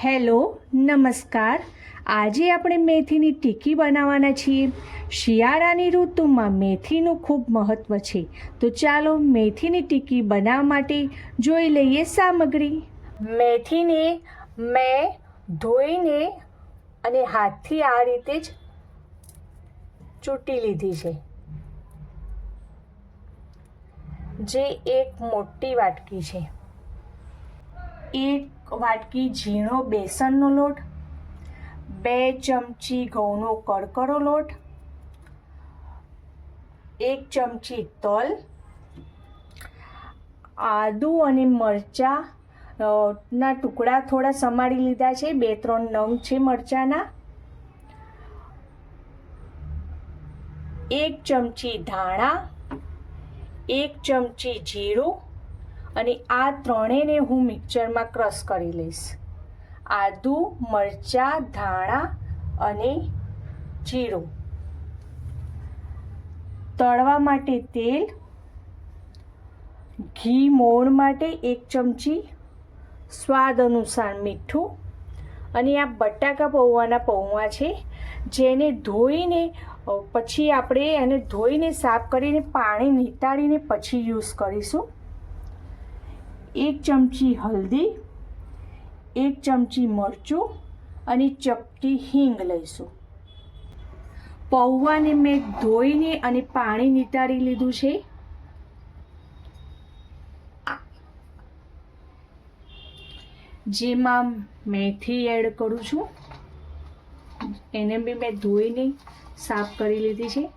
Hello નમસ્કાર। આજે આપણે મેથીની ટિક્કી બનાવવાના છીએ। શિયાળાની ઋતુમાં મેથીનું ખૂબ મહત્ત્વ છે, તો ચાલો મેથીની ટિક્કી બનાવવા માટે જોઈ લઈએ સામગ્રી। મેથીને મેં ધોઈને અને હાથથી આ રીતે જ ચૂંટી લીધી છે, જે એક મોટી વાટકી છે। એક વાટકી ઝીણો બેસનનો લોટ, 2 ચમચી ઘઉંનો કડકરો લોટ, 1 ચમચી તલ, આદુ અને મરચાં ના ટુકડા થોડા સમારી લીધા છે, 2-3 નંગ છે મરચાંના, 1 ચમચી ધાણા, 1 ચમચી જીરું અને આ ત્રણેયને હું મિક્સરમાં ક્રશ કરી લઈશ। આદુ, મરચાં, ધાણા અને જીરું। તળવા માટે તેલ, ઘી મોણ માટે 1 ચમચી, સ્વાદ અનુસાર મીઠું અને આ બટાકા પૌવાના પૌવા છે, જેને ધોઈને પછી આપણે એને ધોઈને સાફ કરીને પાણી નીતાળીને પછી યુઝ કરીશું। 1 ચમચી હલ્દી, 1 ચમચી મરચું અને ચપટી હિંગ લઈશું। પૌવાને મેં ધોઈને અને પાણી નીતાળી લીધું છે। જેમાં મેથી એડ કરું છું, એને બી મેં ધોઈને સાફ કરી લીધી છે।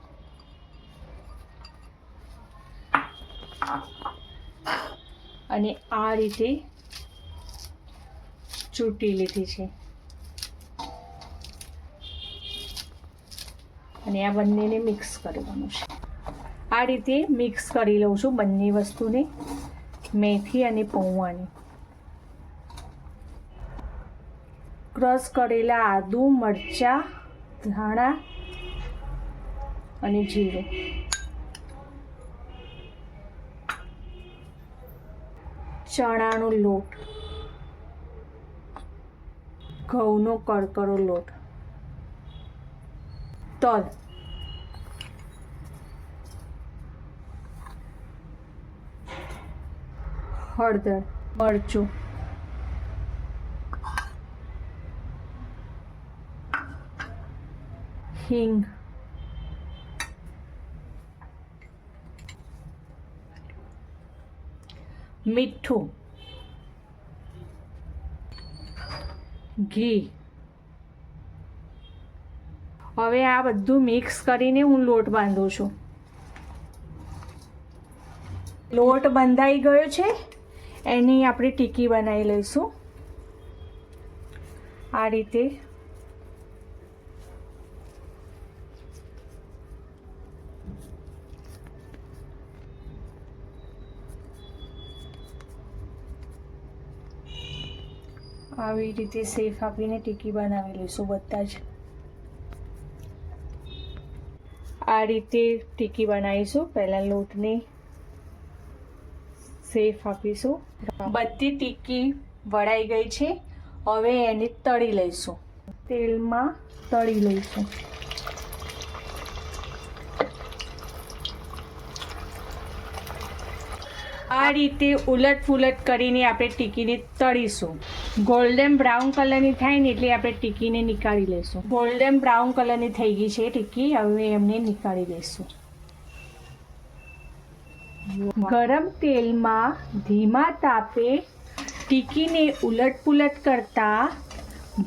અને આ રીતે ચૂંટી લીધી છે અને આ બંનેને મિક્સ કરવાનું છે। આ રીતે મિક્સ કરી લઉં છું બંને વસ્તુને, મેથી અને પૌવાને। ક્રશ કરેલા આદુ, મરચાં, ધાણા અને જીરું, ચણાનો લોટ, ઘઉંનો કડકરો લોટ, તલ, હળદર, મરચું, હિંગ, મીઠું, ઘી। હવે આ બધું મિક્સ કરીને હું લોટ બાંધું છું। લોટ બંધાઈ ગયો છે, એની આપણે ટિક્કી બનાવી લઈશું આ રીતે। આવી રીતે શેપ આપીને ટિક્કી બનાવી લઈશું બધા જ। આ રીતે ટિક્કી બનાવીશું। પહેલાં લોટને શેપ આપીશું। બધી ટિક્કી વળાઈ ગઈ છે, હવે એને તળી લઈશું, તેલમાં તળી લઈશું। આ રીતે ઉલટ પુલટ કરીને આપણે ટિક્કીને તળીશું। ગોલ્ડન બ્રાઉન કલરની થાય ને એટલે આપણે ટિક્કીને નીકાળી લઈશું। ગોલ્ડન બ્રાઉન કલરની થઈ ગઈ છે ટિક્કી, હવે એમને નીકાળી લઈશું। ગરમ તેલમાં ધીમા તાપે ટિક્કીને ઉલટ પુલટ કરતા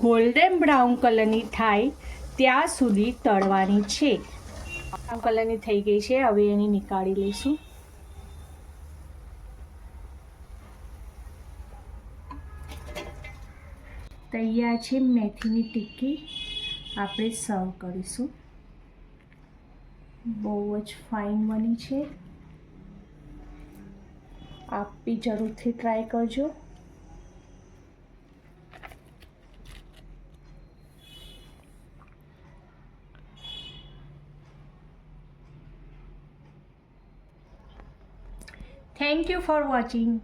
ગોલ્ડન બ્રાઉન કલરની થાય ત્યાં સુધી તળવાની છે। બ્રાઉન કલરની થઈ ગઈ છે, હવે એને નીકાળી લઈશું। તૈયાર છે મેથીની ટિક્કી, આપણે સર્વ કરીશું। બહુ જ ફાઇન બની છે, આપ બી જરૂરથી ટ્રાય કરજો। Thank you for watching.